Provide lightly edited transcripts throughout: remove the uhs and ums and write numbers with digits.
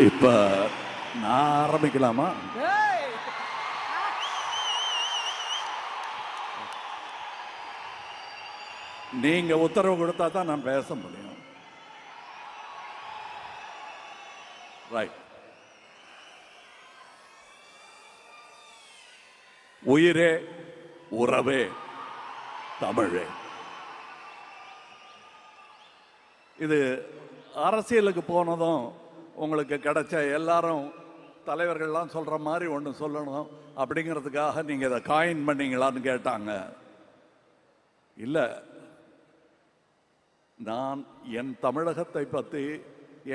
இப்ப நான் ஆரம்பிக்கலாமா? நீங்க உத்தரவு கொடுத்தா தான் நான் பேச முடியும். ரைட். உயிரே உறவே தமிழே. இது அரசியலுக்கு போனதும் உங்களுக்கு கிடைச்ச எல்லாரும் தலைவர்கள்லாம் சொல்ற மாதிரி ஒன்று சொல்லணும் அப்படிங்கிறதுக்காக நீங்க இதை காயின் பண்ணீங்களான்னு கேட்டாங்க. இல்லை, நான் என் தமிழகத்தை பற்றி,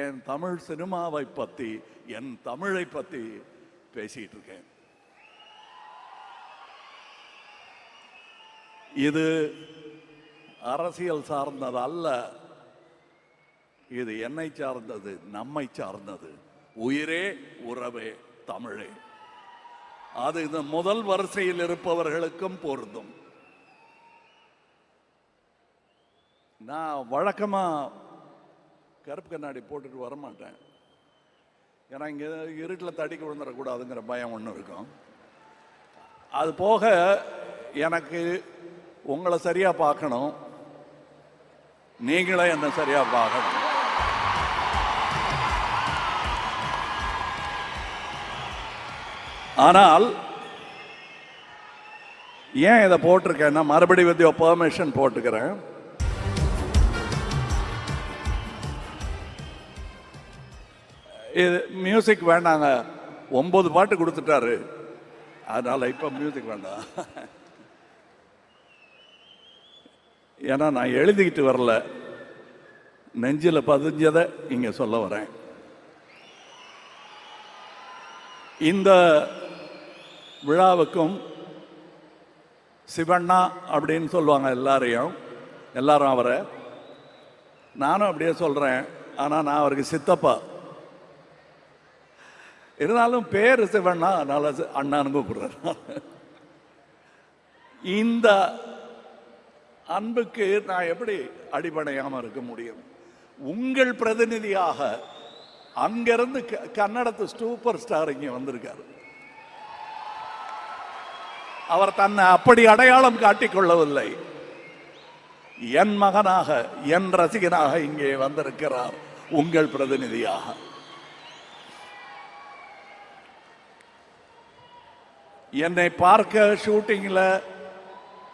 என் தமிழ் சினிமாவை பற்றி, என் தமிழை பற்றி பேசிட்டு இருக்கேன். இது அரசியல் சார்ந்தது அல்ல, இது என்னை சார்ந்தது, நம்மை சார்ந்தது. உயிரே உறவே தமிழே. அது இந்த முதல் வரிசையில் இருப்பவர்களுக்கும் பொருந்தும். நான் வழக்கமா கருப்பு கண்ணாடி போட்டுட்டு வரமாட்டேன். ஏன்னா இங்க இருட்டில் தடிக்க விழுந்துடக்கூடாதுங்கிற பயம் ஒன்று இருக்கும். அது போக எனக்கு உங்களை சரியா பார்க்கணும், நீங்களே என்ன சரியா பார்க்கணும். ஆனால் ஏன் இதை போட்டிருக்கேன்னா, மறுபடியும் வித் யுவர் பெர்மிஷன் போட்டுக்கிறேன். இது மியூசிக் வேண்டாங்க, 9 பாட்டு கொடுத்துட்டாரு, அதனால இப்ப மியூசிக் வேண்டாம். ஏன்னா நான் எழுதிக்கிட்டு வரல, நெஞ்சில் பதிஞ்சதை இங்க சொல்ல வரேன். இந்த விழாவுக்கும் சிவண்ணா அப்படின்னு சொல்லுவாங்க எல்லாரும் அவரை. நானும் அப்படியே சொல்றேன், ஆனா நான் அவருக்கு சித்தப்பா. இருந்தாலும் பேரு சிவண்ணா, அதனால அண்ணான்னு கூப்பிடுறேன். இந்த அன்புக்கு நான் எப்படி அடிபடையாம இருக்க முடியும்? உங்கள் பிரதிநிதியாக அங்கிருந்து கன்னடத்து சூப்பர் ஸ்டார் இங்க வந்திருக்காரு. அவர் தன்னை அப்படி அடையாளம் காட்டிக்கொள்ளவில்லை. என் மகனாக, என் ரசிகனாக இங்கே வந்திருக்கிறார், உங்கள் பிரதிநிதியாக. என்னை பார்க்க ஷூட்டிங்ல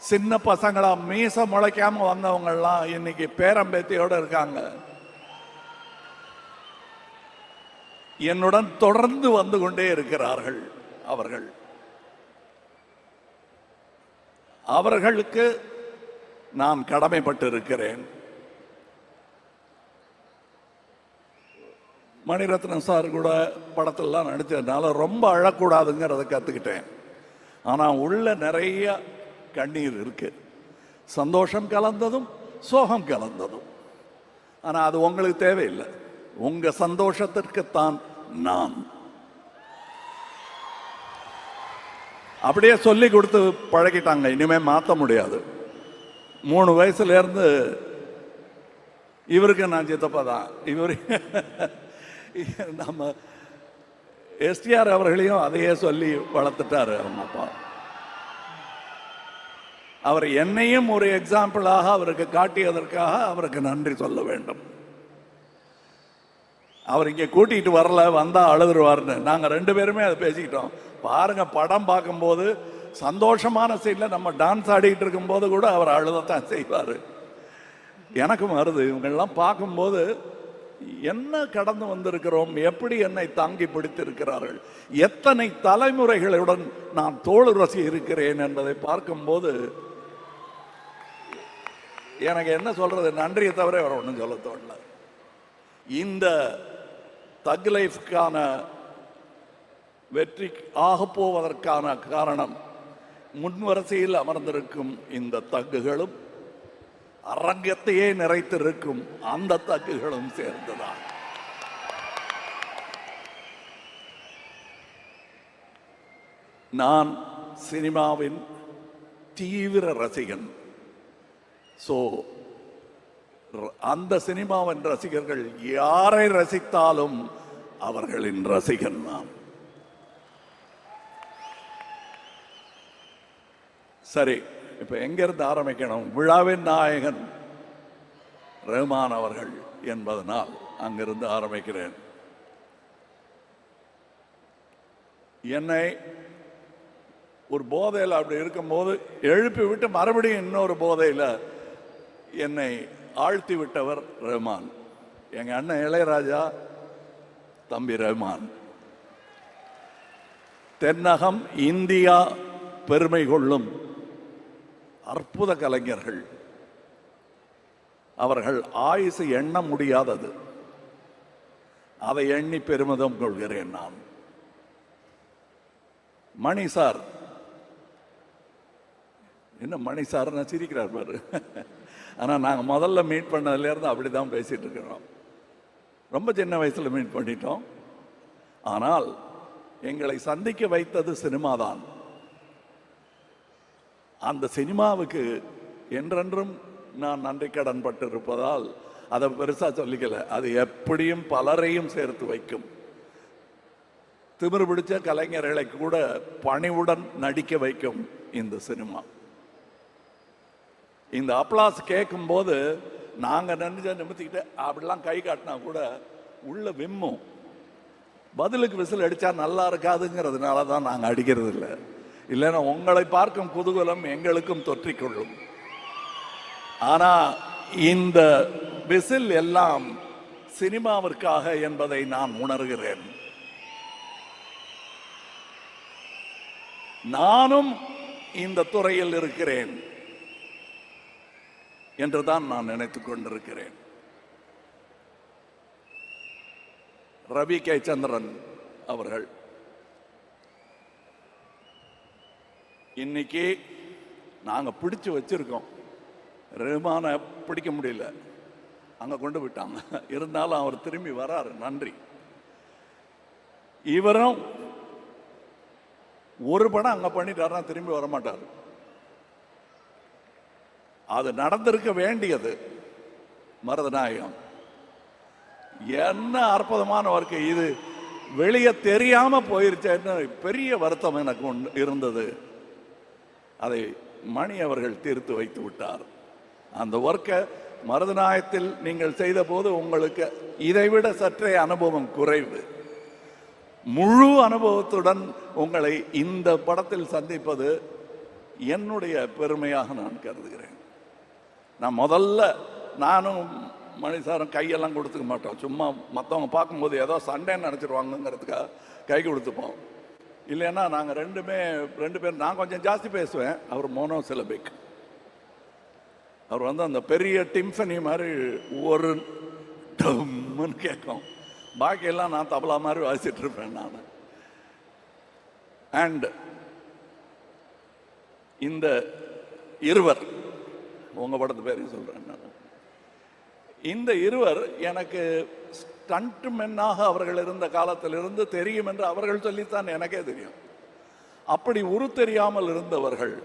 சின்ன பசங்களா மீச முளைக்காம வந்தவங்கெல்லாம் இன்னைக்கு பேரம்பேத்தியோட இருக்காங்க. என்னுடன் தொடர்ந்து வந்து கொண்டே இருக்கிறார்கள். அவர்களுக்கு நான் கடமைப்பட்டு இருக்கிறேன். மணிரத்னம் சார் கூட படத்திலாம் நடிச்சதுனால ரொம்ப அழக்கூடாதுங்கிறத கத்துக்கிட்டேன். ஆனா உள்ள நிறைய கண்ணீர் இருக்கு, சந்தோஷம் கலந்ததும் சோகம் கலந்ததும். ஆனா அது உங்களுக்கு தேவையில்லை, உங்க சந்தோஷத்திற்குத்தான் நான். அப்படியே சொல்லி கொடுத்து பழகிட்டாங்க, இனிமே மாற்ற முடியாது. 3 வயசுல இருந்து இவருக்கு நான் சித்தப்பா தான். இவரு நம்ம எஸ்டிஆர் அவர்களையும் அதையே சொல்லி வளர்த்துட்டாரு அவங்க அப்பா. அவர் என்னையும் ஒரு எக்ஸாம்பிளாக அவருக்கு காட்டியதற்காக அவருக்கு நன்றி சொல்ல வேண்டும். அவர் இங்கே கூட்டிகிட்டு வரல, வந்தா அழுதுருவார்னு நாங்கள் 2 பேருமே அதை பேசிக்கிட்டோம். பாருங்க, படம் பார்க்கும்போது சந்தோஷமான சீன்ல நம்ம டான்ஸ் ஆடிக்கிட்டு இருக்கும்போது கூட அவர் அழுதத்தான் செய்வார். எனக்கும் வருது, இவங்கெல்லாம் பார்க்கும்போது என்ன கடந்து வந்திருக்கிறோம், எப்படி என்னை தாங்கி பிடித்திருக்கிறார்கள், எத்தனை தலைமுறைகளுடன் நான் தோளுரசி இருக்கிறேன் என்பதை பார்க்கும்போது எனக்கு என்ன சொல்றது, நன்றியை தவிர அவர் ஒன்றும் சொல்ல தோணல. இந்த தக் லைஃப்கான வெற்றி ஆகப்போவதற்கான காரணம் முன்வரிசையில் அமர்ந்திருக்கும் இந்த தக்குகளும் அரங்கத்தையே நிறைத்திருக்கும் அந்த தக்குகளும் சேர்ந்துதான். நான் சினிமாவின் தீவிர ரசிகன். ஸோ அந்த சினிமாவின் ரசிகர்கள் யாரை ரசித்தாலும் அவர்களின் ரசிகன் நான். சரி, இப்ப எங்கிருந்து ஆரம்பிக்கணும்? விழாவின் நாயகன் ரஹ்மான் அவர்கள் என்பதனால் அங்கிருந்து ஆரம்பிக்கிறேன். என்னை ஒரு போதையில் அப்படி இருக்கும்போது எழுப்பி விட்டு மறுபடியும் இன்னொரு போதையில் என்னை ஆழ்த்தி விட்டவர் ரஹ்மான். எங்க அண்ணன் இளையராஜா, தம்பி ரஹ்மான். தென்னகம் இந்தியா பெருமை கொள்ளும் அற்புத கலைஞர்கள். அவர்கள் ஆயுசு எண்ண முடியாதது. அதை எண்ணி பெருமிதம் கொள்கிறேன் நான். மணி சார், என்ன மணி சார் சிரிக்கிறார் பாரு. ஆனால் நாங்கள் முதல்ல மீட் பண்ணதுலேருந்து அப்படி தான் பேசிட்டு இருக்கிறோம். ரொம்ப சின்ன வயசில் மீட் பண்ணிட்டோம். ஆனால் எங்களை சந்திக்க வைத்தது சினிமா தான். அந்த சினிமாவுக்கு என்றென்றும் நான் நன்றி கடன் பட்டு இருப்பதால் அதை பெருசா சொல்லிக்கல. அது எப்படியும் பலரையும் சேர்த்து வைக்கும். திமிரு பிடிச்ச கலைஞர்களை கூட பணிவுடன் நடிக்க வைக்கும் இந்த சினிமா. இந்த அப்ளாஸ் கேட்கும் போது நாங்க நிமித்திக்கிட்டு அப்படிலாம் கை காட்டினா கூட உள்ள விம்மும். பதிலுக்கு விசில் அடிச்சா நல்லா இருக்காதுங்கிறதுனால தான் நாங்கள் அடிக்கிறது இல்லை. இல்லைன்னா உங்களை பார்க்கும் குதூகலம் எங்களுக்கும் தொற்றிக்கொள்ளும். ஆனா இந்த விசில் எல்லாம் சினிமாவிற்காக என்பதை நான் உணர்கிறேன். நானும் இந்த துறையில் இருக்கிறேன் என்றுதான் நான் நினைத்துக் கொண்டிருக்கிறேன். ரவி கே சந்திரன் அவர்கள் இன்னைக்கு நாங்க பிடிச்சு வச்சிருக்கோம். ரஹ்மானை பிடிக்க முடியல, அங்க கொண்டு விட்டாங்க. இருந்தாலும் அவர் திரும்பி வராரு, நன்றி. இவரும் ஒரு படம் அங்க பண்ணிட்டாருன்னா திரும்பி வரமாட்டார். அது நடந்திருக்க வேண்டியது. மருதநாயகம் என்ன அற்புதமான ஒர்க்கு. இது வெளியே தெரியாம போயிருச்சேன்னு பெரிய வருத்தம் எனக்கு இருந்தது. அதை மணி அவர்கள் தீர்த்து வைத்து விட்டார். அந்த ஒர்க்கை மருதநாயகத்தில் நீங்கள் செய்த போது உங்களுக்கு இதைவிட சற்றே அனுபவம் குறைவு. முழு அனுபவத்துடன் உங்களை இந்த படத்தில் சந்திப்பது என்னுடைய பெருமையாக நான் கருதுகிறேன். நான் முதல்ல நானும் மணிசாரும் கையெல்லாம் கொடுத்துக்க மாட்டோம். சும்மா மற்றவங்க பார்க்கும்போது ஏதோ சண்டைன்னு நினச்சிருவாங்கங்கிறதுக்காக கை கொடுத்துப்போம். இல்லைன்னா நாங்கள் ரெண்டு பேர், நான் கொஞ்சம் ஜாஸ்தி பேசுவேன், அவர் மோனோசிலபிக். அவர் அந்த பெரிய டிம்ஃபனி மாதிரி ஒரு டம்னு கேட்கும். பாக்கியெல்லாம் நான் தபலா மாதிரி வாசிட்டு இருப்பேன் நான். அண்ட் இந்த இருவர், உங்க படத்து பேரையும் சொல்றேன் நான். இந்த இருவர் எனக்கு ஸ்டண்ட் மென்னாக அவர்கள் இருந்த காலத்திலிருந்து தெரியும் என்று அவர்கள் சொல்லித்தான் எனக்கே தெரியும். அப்படி உரு தெரியாமல் இருந்தவர்கள்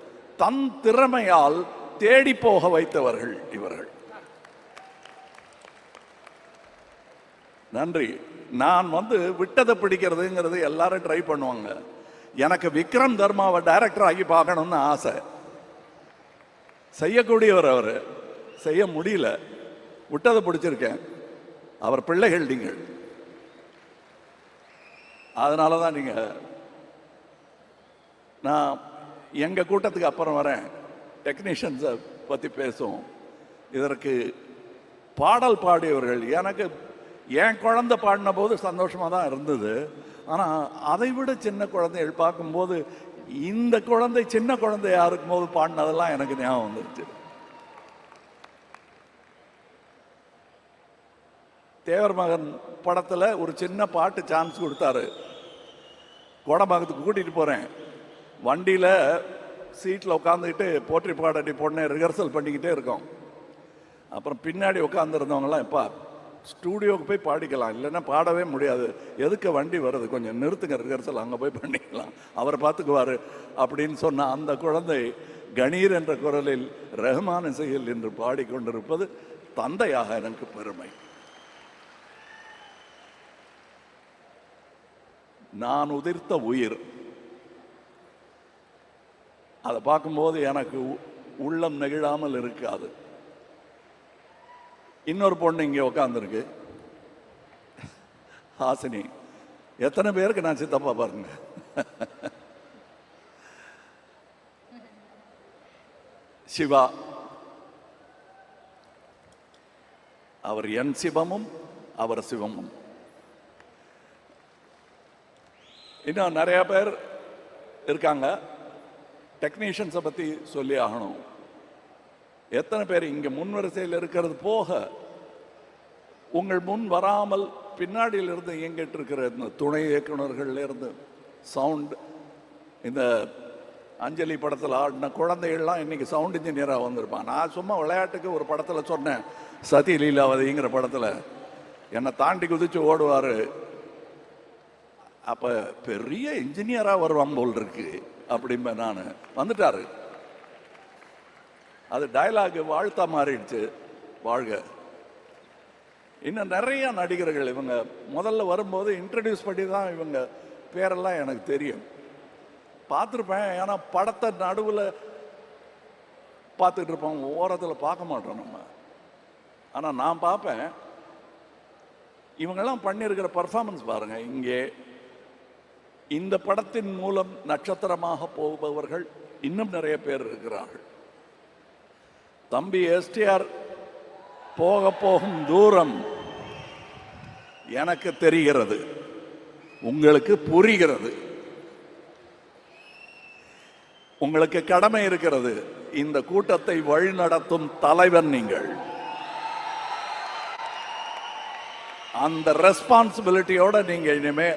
தன் திறமையால் தேடி போக வைத்தவர்கள் இவர்கள். நன்றி. நான் விட்டதை பிடிக்கிறதுங்கிறது எல்லாரும் ட்ரை பண்ணுவாங்க. எனக்கு விக்ரம் தர்மாவை டைரக்டர் ஆகி பார்க்கணும்னு ஆசை. செய்யக்கூடியவர் அவர், செய்ய முடியல. விட்டதை பிடிச்சிருக்கேன். அவர் பிள்ளைகள் நீங்கள். அதனாலதான் நீங்க, நான் எங்க கூட்டத்துக்கு அப்புறம் வரேன், டெக்னீஷியன்ஸை பத்தி பேசுவோம். இதற்கு பாடல் பாடியவர்கள், எனக்கு என் குழந்தை பாடின போது சந்தோஷமா தான் இருந்தது. ஆனா அதை விட சின்ன குழந்தைகள் பார்க்கும்போது இந்த குழந்தை சின்ன குழந்தையா இருக்கும் போது பாடினதெல்லாம் எனக்கு ஞாபகம் வந்துருச்சு. தேவர் மகன் படத்துல ஒரு சின்ன பாட்டு சான்ஸ் கொடுத்தாரு. கோடம்பாக்கத்துக்கு கூட்டிட்டு போறேன். வண்டியில சீட்ல உட்காந்துக்கிட்டு போற்றி பாடடி பொண்ணை ரிஹர்சல் பண்ணிக்கிட்டே இருக்கோம். அப்புறம் பின்னாடி உட்காந்துருந்தவங்கலாம், எப்பா ஸ்டூடியோவுக்கு போய் பாடிக்கலாம், இல்லைன்னா பாடவே முடியாது, எதுக்கு வண்டி வருது, கொஞ்சம் நிறுத்துங்க, ரிஹர்சல் அங்கே போய் பண்ணிக்கலாம், அவர் பார்த்துக்குவாரு அப்படின்னு சொன்ன அந்த குழந்தை கணீர் என்ற குரலில் ரஹ்மான் இசையில் என்று பாடிக்கொண்டிருப்பது தந்தையாக எனக்கு பெருமை. நான் உதிர்த்த உயிர். அதை பார்க்கும்போது எனக்கு உள்ளம் நெகிழாமல் இருக்காது. இன்னொரு பொண்ணு இங்கே உட்காந்துருக்கு, ஹாசினி. எத்தனை பேருக்கு நான் சித்தப்பா பாருங்க. சிவா, அவர் என் சிவமும் அவர் சிவமும். இன்னும் நிறைய பேர் இருக்காங்க. டெக்னீஷியன்ஸை பற்றி சொல்லி ஆகணும். எத்தனை பேர் இங்கே முன்வரிசையில் இருக்கிறது போக உங்கள் முன் வராமல் பின்னாடியிலிருந்து இயங்கிட்டு இருக்கிற இந்த துணை இயக்குநர்கள்லேருந்து சவுண்ட், இந்த அஞ்சலி படத்தில் ஆடின குழந்தைகள்லாம் இன்னைக்கு சவுண்ட் இன்ஜினியராக வந்திருப்பான். நான் சும்மா விளையாட்டுக்கு ஒரு படத்தில் சொன்னேன், சதி லீலாவதிங்கிற படத்தில் என்னை தாண்டி குதிச்சு ஓடுவார். அப்போ பெரிய இன்ஜினியராக வருவாங்க போல் இருக்கு அப்படிம்பேன் நான். வந்துட்டாரு. அது டயலாக் வாழ்த்தா மாறிடுச்சு. வாழ்க. இன்னும் நிறைய நடிகர்கள் இவங்க முதல்ல வரும்போது இன்ட்ரடியூஸ் பண்ணி தான் இவங்க பேரெல்லாம் எனக்கு தெரியும், பார்த்துருப்பேன். ஏன்னா படத்தை நடுவில் பார்த்துட்டு இருப்போம், ஓரத்தில் பார்க்க மாட்டோம் நம்ம. ஆனால் நான் பார்ப்பேன். இவங்கெல்லாம் பண்ணியிருக்கிற பர்ஃபார்மன்ஸ் பாருங்க. இங்கே இந்த படத்தின் மூலம் நட்சத்திரமாக போபவர்கள் இன்னும் நிறைய பேர் இருக்கிறார்கள். தம்பி எஸ்டிஆர் போக போகும் தூரம் எனக்கு தெரிகிறது, உங்களுக்கு புரிகிறது. உங்களுக்கு கடமை இருக்கிறது. இந்த கூட்டத்தை வழிநடத்தும் தலைவன் நீங்கள். அந்த ரெஸ்பான்சிபிலிட்டியோட நீங்க இனிமே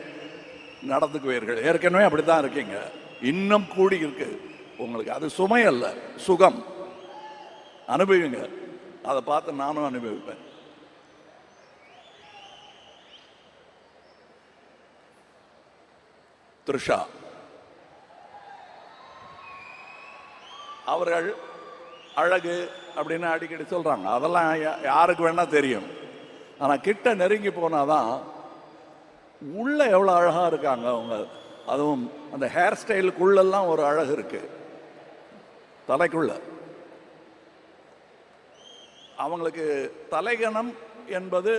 நடந்துக்குவீர்கள். ஏற்கனவே அப்படித்தான் இருக்கீங்க, இன்னும் கூடி இருக்கு உங்களுக்கு. அது சுமை அல்ல, சுகம். அனுபவிங்க. அதை பார்த்து நானும் அனுபவிப்பேன். த்ரிஷா அவர்கள் அழகு அப்படின்னு அடிக்கடி சொல்றாங்க. அதெல்லாம் யாருக்கு வேணா தெரியும். ஆனா கிட்ட நெருங்கி போனாதான் உள்ள எவ்வளவு அழகா இருக்காங்க அவங்க. அதுவும் அந்த ஹேர் ஸ்டைலுக்குள்ளெல்லாம் ஒரு அழகு இருக்கு, தலைக்குள்ள. அவங்களுக்கு தலைகணம் என்பது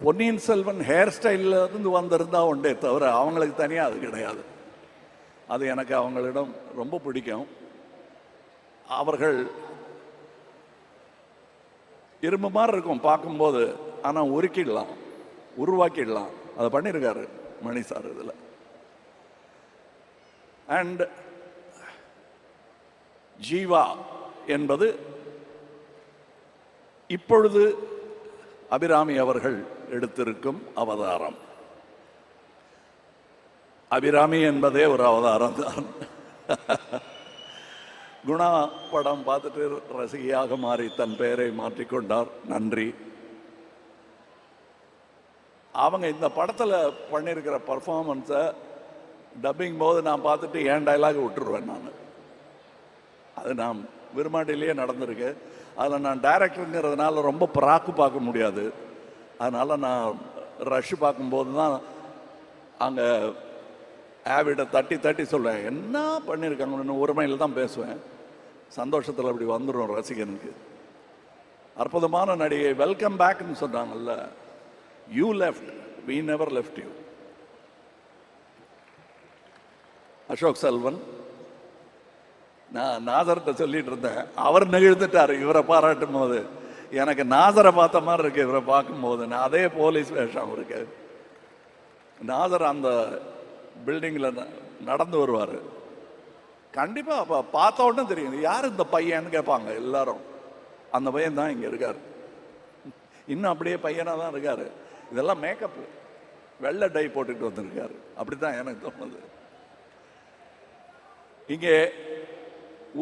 பொன்னியின் செல்வன் ஹேர் ஸ்டைல்ல இருந்து வந்திருந்தா உண்டே தவிர அவங்களுக்கு தனியா அது கிடையாது. அது எனக்கு அவங்களிடம் ரொம்ப பிடிக்கும். அவர்கள் இரும்பு மாதிரி இருக்கும் பார்க்கும்போது, ஆனா உருக்கிடலாம், உருவாக்கிடலாம். அதை பண்ணியிருக்காரு மணி சார் இதுல. அண்ட் ஜீவா என்பது இப்பொழுது அபிராமி அவர்கள் எடுத்திருக்கும் அவதாரம். அபிராமி என்பதே ஒரு அவதாரம் தான். குணா படம் பார்த்துட்டு ரசிகையாக மாறி தன் பெயரை மாற்றிக்கொண்டார். நன்றி. அவங்க இந்த படத்தில் பண்ணியிருக்கிற பர்ஃபார்மன்ஸை டப்பிங் போது நான் பார்த்துட்டு ஏன் டைலாக் விட்டுருவேன் நான். அது நான் விரும்மாண்டிலேயே நடந்திருக்கு. அதில் நான் டைரக்டருங்கிறதுனால ரொம்ப பிராக்கு பார்க்க முடியாது. அதனால் நான் ரஷ் பார்க்கும்போது தான் அங்கே ஆவிட தட்டி தட்டி சொல்லுவேன், என்ன பண்ணியிருக்காங்கன்னு ஒருமையில் தான் பேசுவேன். சந்தோஷத்தில் அப்படி வந்துடும் ரசிகனுக்கு. அற்புதமான நடிகை. வெல்கம் பேக்னு சொன்னாங்கல்ல, you left, we never left you. Ashok Selvan. நான் நாசர்கிட்ட சொல்லிட்டு இருந்தேன், அவர் நெகிழ்ந்துட்டார் இவரை பாராட்டும் போது. எனக்கு நாசரை பார்த்த மாதிரி இருக்கு இவரை பார்க்கும்போது. நான் அதே போலீஸ் வேஷம் இருக்கு. நாசர் அந்த பில்டிங்கில் நடந்து வருவார். கண்டிப்பாக அப்போ பார்த்த உடனே தெரியும் யார் இந்த பையன்னு கேட்பாங்க எல்லாரும். அந்த பையன் தான் இங்கே இருக்கார். இன்னும் அப்படியே பையனாக தான் இருக்கார். இதெல்லாம் மேக்கப், வெள்ளை டை போட்டுட்டு வந்திருக்காரு. அப்படித்தான் எனக்கு தோணுது. இங்கே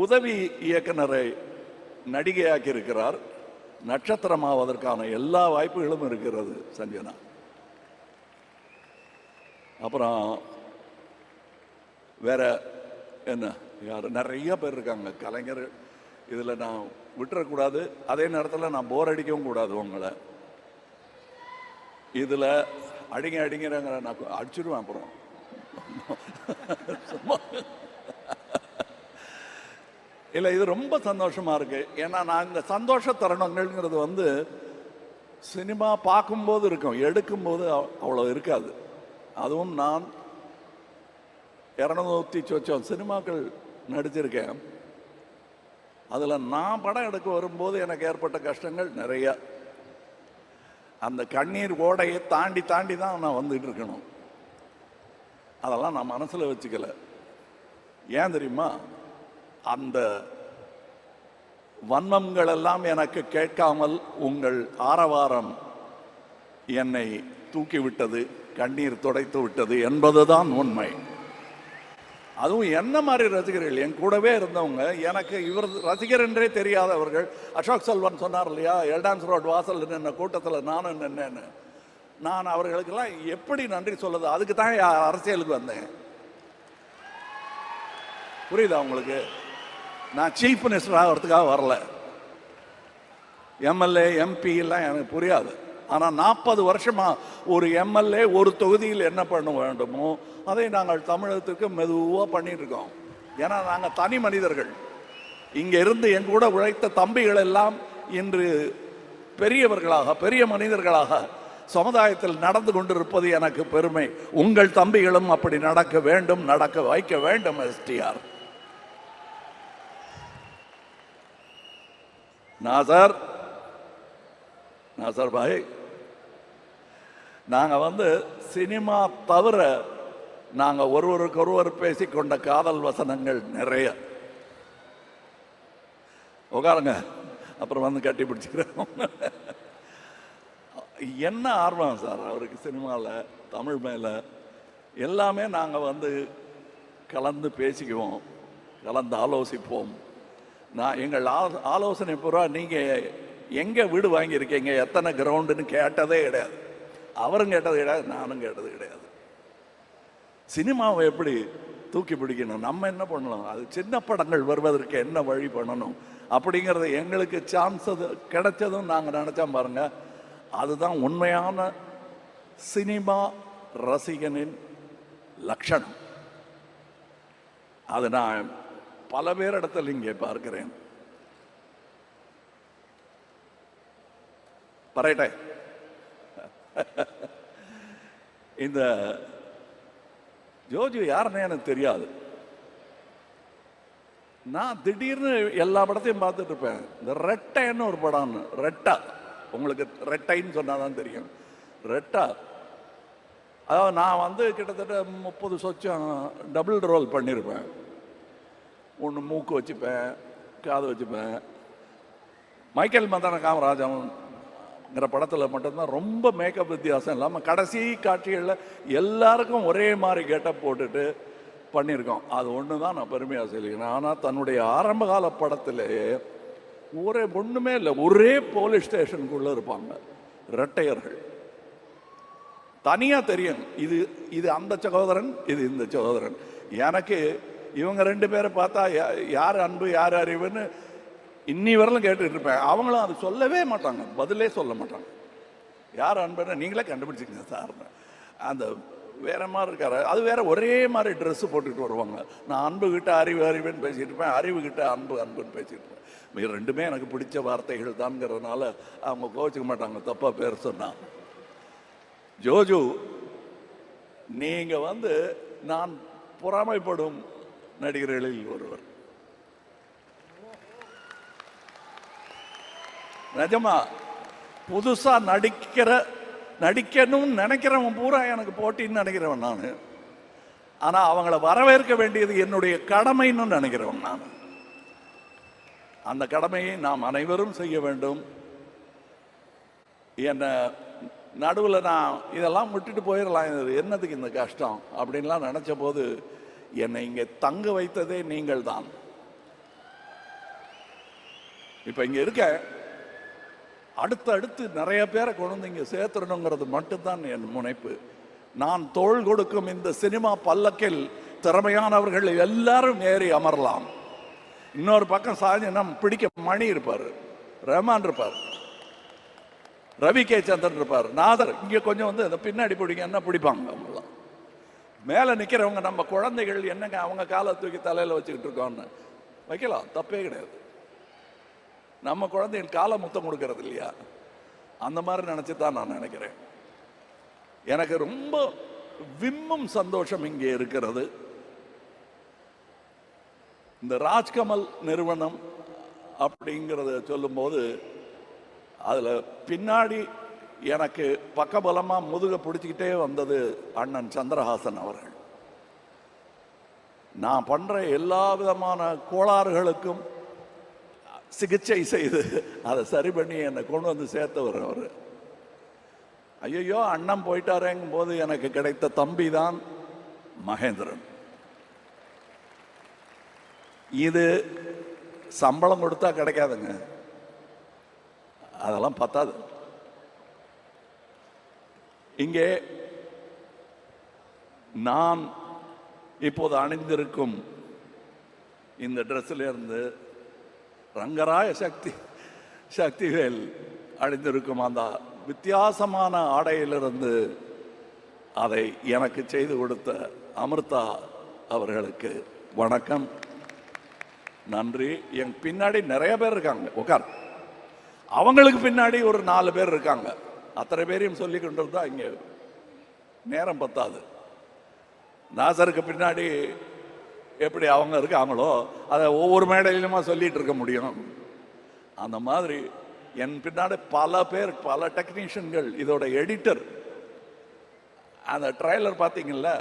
உதவி இயக்குனரை நடிகையாக்கி இருக்கிறார். நட்சத்திரமாவதற்கான எல்லா வாய்ப்புகளும் இருக்கிறது சஞ்சனா. அப்புறம் வேற என்ன, யார் நிறைய பேர் இருக்காங்க கலைஞர். இதில் நான் விட்டுறக்கூடாது, அதே நேரத்தில் நான் போர் அடிக்கவும் கூடாது உங்களை. இதில் அடிங்கிறங்கிற நான் அடிச்சிடுவேன். அப்புறம் இல்லை, இது ரொம்ப சந்தோஷமா இருக்கு. ஏன்னா நான் இந்த சந்தோஷ தருணங்கள்ங்கிறது வந்து சினிமா பார்க்கும்போது இருக்கும், எடுக்கும்போது அவ்வளோ இருக்காது. அதுவும் நான் 200 சொச்சம் சினிமாக்கள் நடிச்சிருக்கேன். அதில் நான் படம் எடுக்க வரும்போது எனக்கு ஏற்பட்ட கஷ்டங்கள் நிறைய. அந்த கண்ணீர் ஓடையை தாண்டி தாண்டி தான் நான் வந்துட்டு இருக்கணும். அதெல்லாம் நான் மனசில் வச்சுக்கல. ஏன் தெரியுமா? அந்த வன்மங்கள் எல்லாம் எனக்கு கேட்காமல் உங்கள் ஆரவாரம் என்னை தூக்கிவிட்டது, கண்ணீர் துடைத்து விட்டது என்பதுதான் உண்மை. அதுவும் என்ன மாதிரி ரசிகர்கள், என் கூடவே இருந்தவங்க, எனக்கு இவர் ரசிகர் என்றே தெரியாதவர்கள். அசோக் செல்வன் சொன்னார் இல்லையா, எல்டான்ஸ் ரோட் வாசல் நின்ன கூட்டத்தில் நானும் நின்னேன்னு. நான் அவர்களுக்கெல்லாம் எப்படி நன்றி சொல்லுது? அதுக்கு தான் அரசியலுக்கு வந்தேன். புரியுதா உங்களுக்கு? நான் சீஃப் மினிஸ்டர் ஆகிறதுக்காக வரல. எம்எல்ஏ எம்பி எல்லாம் எனக்கு புரியாது. ஆனால் 40 வருஷமா ஒரு எம்எல்ஏ ஒரு தொகுதியில் என்ன பண்ண வேண்டுமோ அதை நாங்கள் தமிழகத்துக்கு மெதுவாக பண்ணிட்டு இருக்கோம். ஏன்னா நாங்கள் தனி மனிதர்கள். இங்கே இருந்து என் கூட உழைத்த தம்பிகள் எல்லாம் இன்று பெரியவர்களாக, பெரிய மனிதர்களாக சமுதாயத்தில் நடந்து கொண்டிருப்பது எனக்கு பெருமை. உங்கள் தம்பிகளும் அப்படி நடக்க வேண்டும், நடக்க வைக்க வேண்டும். எஸ்டிஆர் நாசர் பாய், நாங்கள் வந்து சினிமா தவிர நாங்கள் ஒருவருக்கொருவர் பேசிக்கொண்ட காதல் வசனங்கள் நிறைய. உட்காருங்க, அப்புறம் வந்து கட்டி பிடிச்சிக்கிறோம். என்ன ஆர்வம் சார் அவருக்கு சினிமாவில், தமிழ் மேலே எல்லாமே. நாங்கள் வந்து கலந்து பேசிக்குவோம், கலந்து ஆலோசிப்போம். நான் எங்கள் ஆலோசனை பூரா நீங்கள் எங்கே வீடு வாங்கியிருக்கீங்க, எத்தனை கிரவுண்டுன்னு கேட்டதே கிடையாது. அவரும் கேட்டது கிடையாது, நானும் கேட்டது கிடையாது. சினிமாவை எப்படி தூக்கி பிடிக்கணும், நம்ம என்ன பண்ணணும், அது சின்ன படங்கள் வருவதற்கு என்ன வழி பண்ணணும் அப்படிங்கிறது எங்களுக்கு சான்ஸ் கிடைச்சதும் நாங்கள் நினச்சோம் பாருங்க. அதுதான் உண்மையான சினிமா ரசிகனின் லட்சணம். அது நான் பல பேரிடத்தில் இங்கே பார்க்கிறேன். பரைட்டே இந்த ஜோஜு யாருன்னு எனக்கு தெரியாது. நான் திடீர்னு எல்லா படத்தையும் பார்த்துட்டு இருப்பேன். இந்த ரெட்டைன்னு ஒரு படம், ரெட்டா, உங்களுக்கு ரெட்டைன்னு சொன்னாதான் தெரியும். ரெட்டா, அதாவது நான் வந்து கிட்டத்தட்ட 30 சொச்சம் டபுள் ரோல் பண்ணியிருப்பேன். ஒன்று மூக்கு வச்சுப்பேன், காது வச்சுப்பேன். மைக்கேல் மதன காமராஜங்கிற படத்தில் மட்டும்தான் ரொம்ப மேக்கப் வித்தியாசம் இல்லாமல் கடைசி காட்சிகளில் எல்லாருக்கும் ஒரே மாதிரி கெட்டப் போட்டுட்டு பண்ணியிருக்கோம். அது ஒன்று தான் நான் பெருமையாக சொல்லிக்கிறேன். ஆனால் தன்னுடைய ஆரம்பகால படத்திலேயே ஒன்றுமே இல்லை, ஒரே போலீஸ் ஸ்டேஷனுக்குள்ளே இருப்பாங்க ரெட்டையர்கள். தனியாக தெரியும், இது அந்த சகோதரன், இது இந்த சகோதரன். எனக்கு இவங்க 2 பேரை பார்த்தா யார் அன்பு யார் அறிவுன்னு இன்னி வரலும் கேட்டுட்டு இருப்பேன். அவங்களும் அது சொல்லவே மாட்டாங்க, பதிலே சொல்ல மாட்டாங்க. யார் அன்புன்னு நீங்களே கண்டுபிடிச்சிக்கங்க சார். அந்த வேற மாதிரி இருக்காரு, அது வேற ஒரே மாதிரி ட்ரெஸ் போட்டுட்டு வருவாங்க. நான் அன்பு கிட்ட அறிவு அறிவுன்னு பேசிட்டு இருப்பேன், அறிவு கிட்ட அன்பு அன்புன்னு பேசிட்டு இருப்பேன். இது 2மே எனக்கு பிடிச்ச வார்த்தைகள் தான்ங்கிறதுனால அவங்க கோச்சிக்க மாட்டாங்க தப்பா பேர் சொன்னா. ஜோஜு, நீங்க வந்து நான் பொறாமைப்படும் நடிகர்களில் ஒருவர். நிஜமா புதுசா நடிக்கணும்னு நினைக்கிறவன் பூரா எனக்கு போட்டின்னு நினைக்கிறவன் நான். ஆனா அவங்கள வரவேற்க வேண்டியது என்னுடைய கடமைன்னு நினைக்கிறவன் நான். அந்த கடமையை நாம் அனைவரும் செய்ய வேண்டும். என்ன நடுவில் நான் இதெல்லாம் விட்டுட்டு போயிடலாம், என்னதுக்கு இந்த கஷ்டம் அப்படின்லாம் நினைச்ச போது என்னை இங்கே தங்க வைத்ததே நீங்கள் தான். இப்ப இங்க இருக்க அடுத்து நிறைய பேரை கொண்டு வந்து இங்க சேர்த்துடணுங்கிறது மட்டும்தான் என் முனைப்பு. நான் தோள் கொடுக்கும் இந்த சினிமா பல்லக்கில் திறமையானவர்கள் எல்லாரும் ஏறி அமரலாம். இன்னொரு பக்கம் சாஜினம் பிடிக்க மணி இருப்பார், ரஹ்மான் இருப்பார், ரவி கே சந்திரன் இருப்பார், நாதர் இங்க கொஞ்சம் வந்து அந்த பின்னாடி பிடிக்க என்ன பிடிப்பாங்க. அவங்களாம் மேலே நிற்கிறவங்க நம்ம குழந்தைகள் என்னங்க அவங்க காலை தூக்கி தலையில் வச்சுக்கிட்டு இருக்கோம்னு வைக்கலாம், தப்பே கிடையாது. நம்ம குழந்தைகள் காலை முத்தம் கொடுக்கறது இல்லையா? அந்த மாதிரி நினச்சி தான் நான் நினைக்கிறேன். எனக்கு ரொம்ப விம்மும் சந்தோஷம் இங்கே இருக்கிறது. இந்த ராஜ்கமல் நிறுவனம் அப்படிங்கிறத சொல்லும்போது அதில் பின்னாடி எனக்கு பக்கபலமாக முதுக பிடிச்சிக்கிட்டே வந்தது அண்ணன் சந்திரஹாசன் அவர்கள். நான் பண்ணுற எல்லா விதமான கோளாறுகளுக்கும் சிகிச்சை செய்து அதை சரி பண்ணி என்னை கொண்டு வந்து சேர்த்தவர் அவர். ஐயோ அண்ணன் போயிட்டாரேங்கும் போது எனக்கு கிடைத்த தம்பி தான் மகேந்திரன். இது சம்பளம் கொடுத்தா கிடைக்காதுங்க, அதெல்லாம் பத்தாது. இங்கே நான் இப்போது அணிந்திருக்கும் இந்த ட்ரெஸ்ஸில் இருந்து ரங்கராய சக்திவேல் அணிந்திருக்கும் அந்த வித்தியாசமான ஆடையிலிருந்து அதை எனக்கு செய்து கொடுத்த அமிர்தா அவர்களுக்கு வணக்கம், நன்றி. என் பின்னாடி நிறைய பேர் இருக்காங்க, உட்கார். அவங்களுக்கு பின்னாடி ஒரு 4 பேர் இருக்காங்க. அத்தனை பேரையும் சொல்லி கொண்டு இருந்தா இங்க நேரம் பத்தாது. நாசருக்கு பின்னாடி எப்படி அவங்க இருக்காங்களோ அதை ஒவ்வொரு மேடையிலுமா சொல்லிட்டு இருக்க முடியும். அந்த மாதிரி என் பின்னாடி பல பேர், பல டெக்னீஷியன்கள். இதோட எடிட்டர், அந்த ட்ரைலர் பார்த்தீங்கல்ல,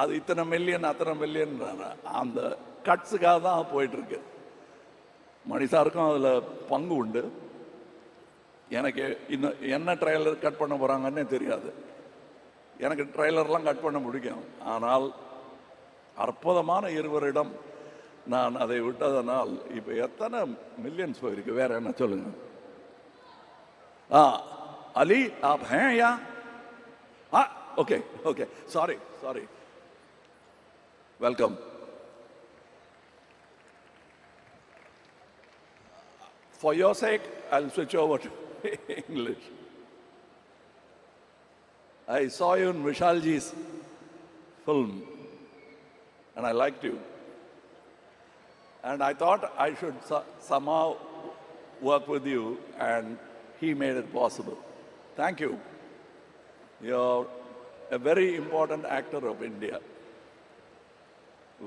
அது இத்தனை மில்லியன் அத்தனை மில்லியன் அந்த கட்ஸுக்காக தான் போயிட்டு இருக்கு. மணிசாருக்கும் அதில் பங்கு உண்டு. எனக்கு இன்னும் என்ன ட்ரைலர் கட் பண்ண போகிறாங்கன்னே தெரியாது. எனக்கு ட்ரைலர்லாம் கட் பண்ண பிடிக்கும். ஆனால் அற்புதமான இருவரிடம் நான் அதை விட்டதனால் இப்போ எத்தனை மில்லியன்ஸ் போயிருக்கு. வேற என்ன சொல்லுங்க? அலி ஆப் ஹே யா? Okay okay, sorry sorry, welcome. For your sake, I'll switch over to English. I saw you in Vishalji's film and I liked you. And I thought I should somehow work with you, and he made it possible. Thank you. You're a very important actor of India.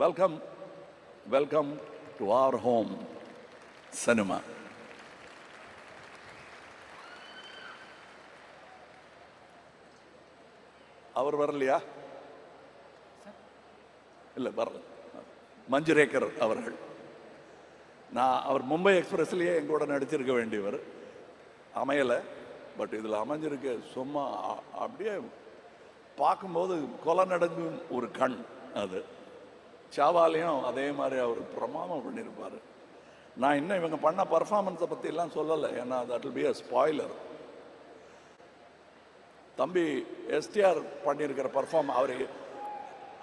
Welcome, welcome to our home, cinema. அவர் வரலையா? இல்லை, வரல. மஞ்சுரேக்கர் அவர்கள். அவர் மும்பை எக்ஸ்பிரஸ்லேயே எங்கூட நடிச்சிருக்க வேண்டியவர், அமையலை. But இதில் அமைஞ்சிருக்கு. சும்மா அப்படியே பார்க்கும்போது கொலை நடங்கும் ஒரு கண். அது சாவாலையும் அதே மாதிரி அவர் பிரமாதம் பண்ணியிருப்பார். நான் இன்னும் இவங்க பண்ண பர்ஃபார்மன்ஸை பற்றிலாம் சொல்லலை, ஏன்னா that will be a spoiler. தம்பி எஸ்டிஆர் பண்ணியிருக்கிற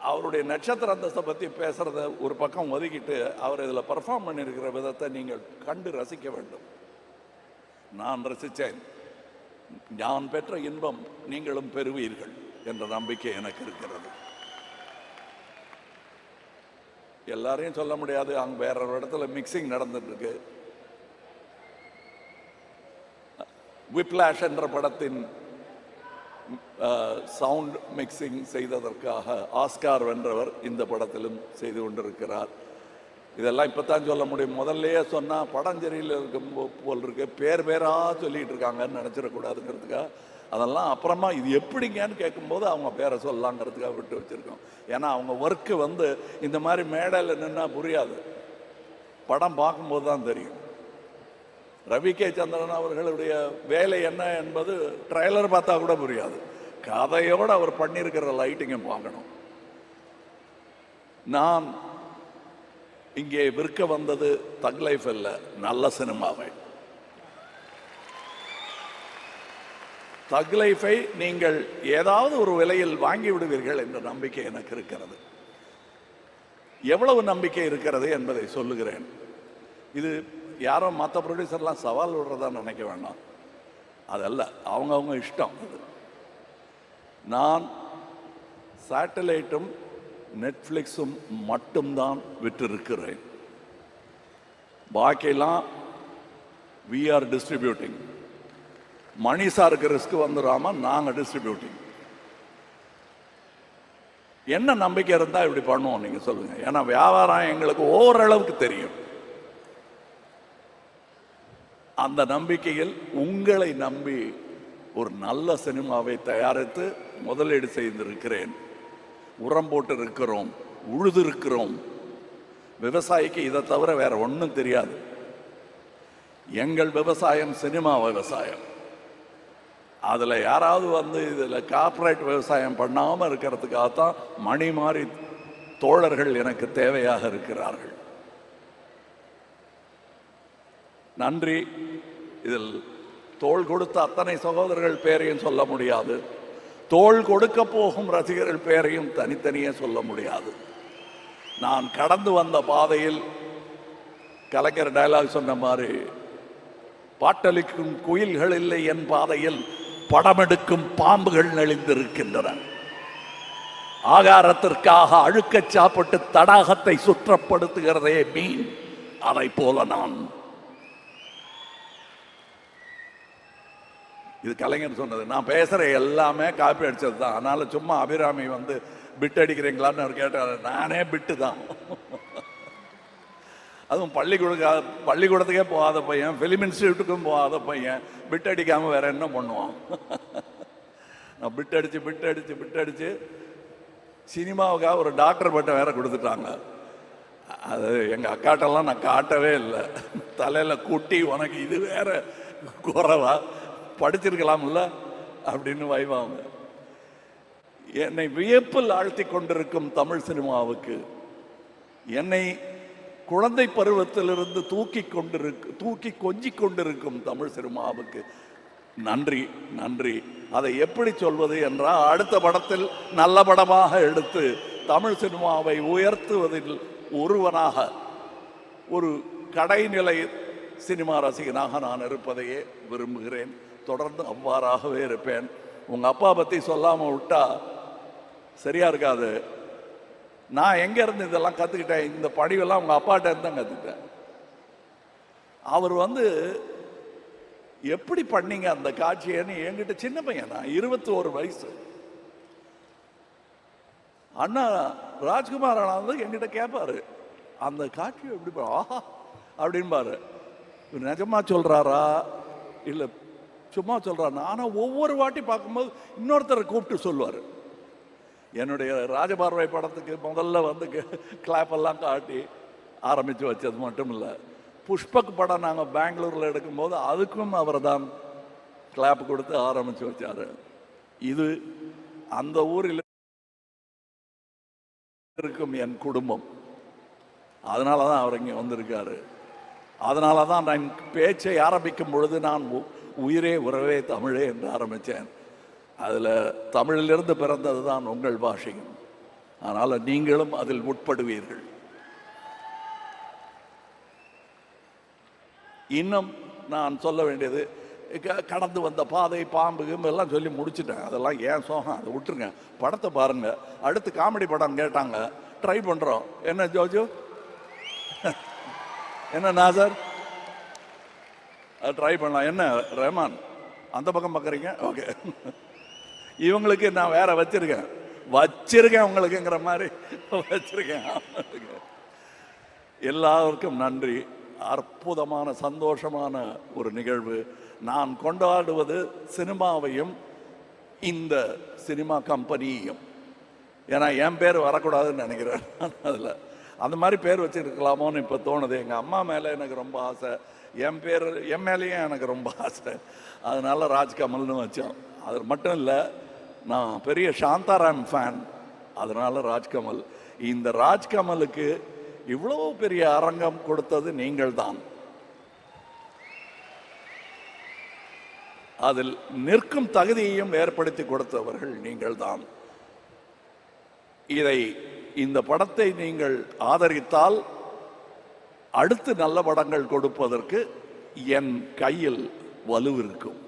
அவருடைய நட்சத்திர அந்தஸ்தை பற்றி பேசுகிறத ஒரு பக்கம் ஒதுக்கிட்டு அவர் இதில் பர்ஃபார்ம் பண்ணியிருக்கிற விதத்தை நீங்கள் கண்டு ரசிக்க வேண்டும். நான் ரசித்தேன். நான் பெற்ற இன்பம் நீங்களும் பெறுவீர்கள் என்ற நம்பிக்கை எனக்கு இருக்கிறது. எல்லாரையும் சொல்ல முடியாது, அங்கே வேற ஒரு இடத்துல மிக்சிங் நடந்துட்டு இருக்கு. விப்ளாஷ் என்ற படத்தின் சவுண்ட் மிக்சிங் செய்ததற்காக ஆஸ்கார் வென்றவர் இந்த படத்திலும் செய்து கொண்டிருக்கிறார். இதெல்லாம் இப்போ தான் சொல்ல முடியும். முதல்லையே சொன்னால் படஞ்செறியில் இருக்கும் போல் இருக்கு, பேராக சொல்லிகிட்டு இருக்காங்கன்னு நினச்சிடக்கூடாதுங்கிறதுக்காக அதெல்லாம் அப்புறமா இது எப்படிங்கன்னு கேட்கும்போது அவங்க பேரை சொல்லலாங்கிறதுக்காக விட்டு வச்சுருக்கோம். ஏன்னா அவங்க ஒர்க்கு இந்த மாதிரி மேடையில் நின்னா புரியாது, படம் பார்க்கும்போது தான் தெரியும். ரவி கே சந்திரன் அவர்களுடைய வேலை என்ன என்பது ட்ரைலர் பார்த்தா கூட புரியாது. கதையோடு அவர் பண்ணியிருக்கிற லைட்டிங்கை பார்க்கணும். நான் இங்கே விற்க வந்தது தக் லைஃப் அல்ல, நல்ல சினிமாவை. தக் லைஃபை நீங்கள் ஏதாவது ஒரு விலையில் வாங்கி விடுவீர்கள் என்ற நம்பிக்கை எனக்கு இருக்கிறது. எவ்வளவு நம்பிக்கை இருக்கிறது என்பதை சொல்லுகிறேன். இது யாரோ மற்ற ப்ரொடியூசர்லாம் சவால் விடுறதா நினைக்க வேண்டாம், அதல்ல, அவங்கவுங்க இஷ்டம். அது நான் சேட்டலைட்டும் நெட்ஃப்ளிக்ஸும் மட்டும்தான் விட்டிருக்கிறேன். பாக்கியெல்லாம் we are distributing. மணி சாருக்கு ரிஸ்க் வந்துடாம நாங்கள் டிஸ்ட்ரிபியூட்டிங். என்ன நம்பிக்கை இருந்தால் இப்படி பண்ணுவோம் நீங்கள் சொல்லுங்க. ஏன்னா வியாபாரம் எங்களுக்கு ஓரளவுக்கு தெரியும். அந்த நம்பிக்கையில் உங்களை நம்பி ஒரு நல்ல சினிமாவை தயாரித்து முதலீடு செய்திருக்கிறேன். உரம் போட்டு இருக்கிறோம், உழுது இருக்கிறோம். விவசாயிக்கு இதை தவிர வேற ஒன்றும் தெரியாது. எங்கள் விவசாயம் சினிமா விவசாயம். அதில் யாராவது வந்து இதில் கார்ப்பரேட் விவசாயம் பண்ணாமல் இருக்கிறதுக்காகத்தான் மணி மாறி தோழர்கள் எனக்கு தேவையாக இருக்கிறார்கள். நன்றி. இதில் தோள் கொடுத்த அத்தனை சகோதரர்கள் பேரையும் சொல்ல முடியாது, தோள் கொடுக்க போகும் ரசிகர்கள் பேரையும் தனித்தனியே சொல்ல முடியாது. நான் கடந்து வந்த பாதையில் கலைஞர் டயலாக் சொன்ன மாதிரி, பாட்டளிக்கும் குயில்கள் இல்லை என் பாதையில், படமெடுக்கும் பாம்புகள் நெளிந்திருக்கின்றன. ஆகாரத்திற்காக அழுக்கச் சாப்பிட்டு தடாகத்தை சுற்றப்படுத்துகிறதே மீன், அதை போல நான். இது கலைஞர் சொன்னது. நான் பேசுற எல்லாமே காப்பி அடிச்சது தான். அதனால சும்மா அபிராமி வந்து பிட் அடிக்கிறீங்களான்னு அவர் கேட்டார். நானே பிட்டு தான். அதுவும் பள்ளிக்கூடத்துக்கே போகாத பையன், ஃபிலிம் இன்ஸ்டியூட்டுக்கும் போகாத பையன் பிட் அடிக்காமல் வேற என்ன பண்ணுவான்? நான் பிட் அடிச்சு சினிமாவுக்காக ஒரு டாக்டர் பட்டம் வேற கொடுத்துட்டாங்க. அது எங்கள் அக்காட்டெல்லாம் நான் காட்டவே இல்லை. தலையில் கூட்டி உனக்கு இது வேற குறைவா, படிச்சிருக்கலாம்ல அப்படின்னு வைவாங்க. என்னை வியப்பில் ஆழ்த்தி கொண்டிருக்கும் தமிழ் சினிமாவுக்கு, என்னை குழந்தை பருவத்திலிருந்து தூக்கி கொஞ்சிக் கொண்டிருக்கும் தமிழ் சினிமாவுக்கு நன்றி நன்றி. அதை எப்படி சொல்வது என்றால், அடுத்த படத்தில் நல்ல படமாக எடுத்து தமிழ் சினிமாவை உயர்த்துவதில் ஒருவனாக, ஒரு கடைநிலை சினிமா ரசிகனாக நான் இருப்பதையே விரும்புகிறேன். தொடர்ந்து அவ்வாறாகவே இருப்பேன். உங்க அப்பா பத்தி சொல்லாம விட்டா சரியா இருக்காது. நான் எங்க இருந்து இதெல்லாம் கத்துக்கிட்டேன்? இந்த பணிவெல்லாம் உங்க அப்பாட்ட இருந்து தான் கத்துக்கிட்டேன். அவர் வந்து எப்படி பண்ணீங்க அந்த காட்சியன்னு என்கிட்ட, சின்ன பையன் நான், 21 வயசு. அண்ணா ராஜ்குமார் அண்ணா வந்து என்கிட்ட கேட்பாரு, அந்த காட்சியை எப்படி ஆஹா அப்படின்பாரு. நிஜமா சொல்றாரா இல்லை சும்மா சொல்றாரு? ஆனால் ஒவ்வொரு வாட்டி பார்க்கும்போது இன்னொருத்தரை கூப்பிட்டு சொல்லுவார். என்னுடைய ராஜபார்வை படத்துக்கு முதல்ல வந்து கிளாப்பெல்லாம் காட்டி ஆரம்பித்து வச்சது மட்டும் இல்லை, புஷ்பக் படம் நாங்கள் பெங்களூரில் எடுக்கும்போது அதுக்கும் அவர் தான் கிளாப் கொடுத்து ஆரம்பித்து வச்சார். இது அந்த ஊரில் இருக்கும் என் குடும்பம். அதனால தான் அவர் இங்கே வந்திருக்காரு. அதனால தான் நான் பேச்சை ஆரம்பிக்கும் பொழுது நான் உயிரே உறவே தமிழே என்று ஆரம்பித்தேன். அதில் தமிழிலிருந்து பிறந்தது தான் உங்கள் பாஷையும். அதனால் நீங்களும் அதில் உட்படுவீர்கள். இன்னும் நான் சொல்ல வேண்டியது, கடந்து வந்த பாதை, பாம்பு எல்லாம் சொல்லி முடிச்சுட்டேன். அதெல்லாம் ஏன் சோகம், அதை விட்டுருங்க. படத்தை பாருங்க. அடுத்து காமெடி படம் கேட்டாங்க, ட்ரை பண்ணுறோம். என்ன ஜோஜோ, என்ன நாசர், ட்ரை பண்ணலாம். என்ன ரஹ்மான் அந்த பக்கம் பார்க்குறீங்க? ஓகே, இவங்களுக்கு நான் வேற வச்சிருக்கேன் உங்களுக்குங்கிற மாதிரி வச்சிருக்கேன். எல்லாருக்கும் நன்றி. அற்புதமான சந்தோஷமான ஒரு நிகழ்வு. நான் கொண்டாடுவது சினிமாவையும் இந்த சினிமா கம்பெனியையும். ஏன்னா என் பேர் வரக்கூடாதுன்னு நினைக்கிறேன். அதில் அந்த மாதிரி பேர் வச்சுருக்கலாமோன்னு இப்போ தோணுது. எங்கள் அம்மா மேலே எனக்கு ரொம்ப ஆசை, என் மேலேயும் எனக்கு ரொம்ப ஆசை. அதனால ராஜ்கமல்னு வச்சோம். அது மட்டும் இல்லை, நான் பெரிய சாந்தாராம் ஃபேன், அதனால ராஜ்கமல். இந்த ராஜ்கமலுக்கு இவ்வளவு பெரிய அரங்கம் கொடுத்தது நீங்கள் தான். அதில் நிற்கும் தகுதியையும் ஏற்படுத்தி கொடுத்தவர்கள் நீங்கள் தான். இந்த படத்தை நீங்கள் ஆதரித்தால் அடுத்து நல்ல படங்கள் கொடுப்பதற்கு என் கையில் வலு இருக்கும்.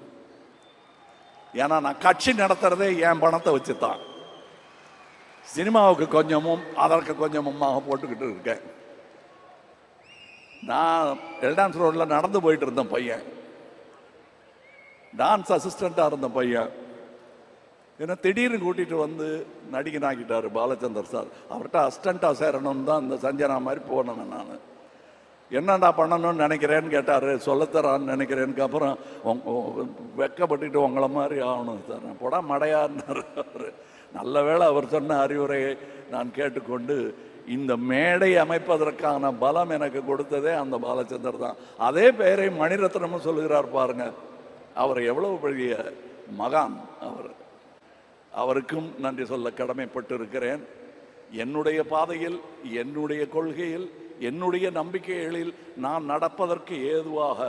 ஏன்னா நான் கட்சி நடத்துறதே என் பணத்தை வச்சுதான். சினிமாவுக்கு கொஞ்சமும் அதற்கு கொஞ்சமுமாக போட்டுக்கிட்டு இருக்கேன். நான் எல்டான்ஸ் ரோடில் நடந்து போயிட்டு இருந்த பையன், டான்ஸ் அசிஸ்டண்ட்டாக இருந்த பையன், ஏன்னா திடீர்னு கூட்டிகிட்டு வந்து நடிகனாக்கிட்டார் பாலச்சந்தர் சார். அவர்கிட்ட அசிஸ்டண்ட்டாக சேரணும்னு தான் இந்த சஞ்சனா மாதிரி போனேன். நான் என்னடா பண்ணணும்னு நினைக்கிறேன்னு கேட்டார். சொல்லத்தரான்னு நினைக்கிறேனுக்கு அப்புறம் வெக்கப்பட்டுட்டு உங்களை மாதிரி ஆகணும் சார், போடா மடையான்னார் அவர். நல்ல வேளை அவர் சொன்ன அறிவுரையை நான் கேட்டுக்கொண்டு இந்த மேடை அமைப்பதற்கான பலம் எனக்கு கொடுத்ததே அந்த பாலச்சந்தர் தான். அதே பெயரை மணிரத்னமும் சொல்லுகிறார் பாருங்க. அவர் எவ்வளவு பெரிய மகான் அவர். அவருக்கும் நன்றி சொல்ல கடமைப்பட்டு இருக்கிறேன். என்னுடைய பாதையில், என்னுடைய கொள்கையில், என்னுடைய நம்பிக்கைகளில் நான் நடப்பதற்கு ஏதுவாக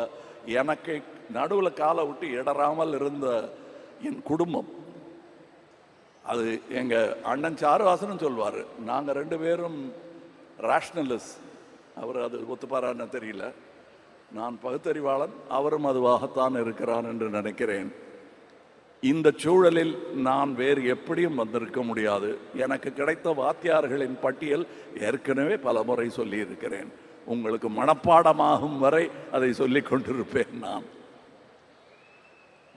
எனக்கு நடுவில் காலை விட்டு இடராமல் இருந்த என் குடும்பம், அது எங்கள் அண்ணன் சாருவாசனும் சொல்வார், நாங்கள் 2 பேரும் ரேஷ்னலிஸ்ட். அவர் அது ஒத்துப்பாரான்னு தெரியல. நான் பகுத்தறிவாளன், அவரும் அதுவாகத்தான் இருக்கிறான் என்று நினைக்கிறேன். இந்த சூழலில் நான் வேறு எப்படியும் வந்திருக்க முடியாது. எனக்கு கிடைத்த வாத்தியார்களின் பட்டியல் ஏற்கனவே பல முறை சொல்லியிருக்கிறேன். உங்களுக்கு மனப்பாடமாகும் வரை அதை சொல்லிக் கொண்டிருப்பேன் நான்.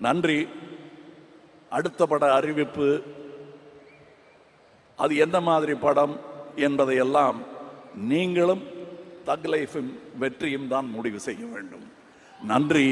நன்றி. அடுத்த பட அறிவிப்பு, அது என்ன மாதிரி படம் என்பதையெல்லாம் நீங்களும் தக் லைஃபும் வெற்றியும் தான் முடிவு செய்ய வேண்டும். நன்றி.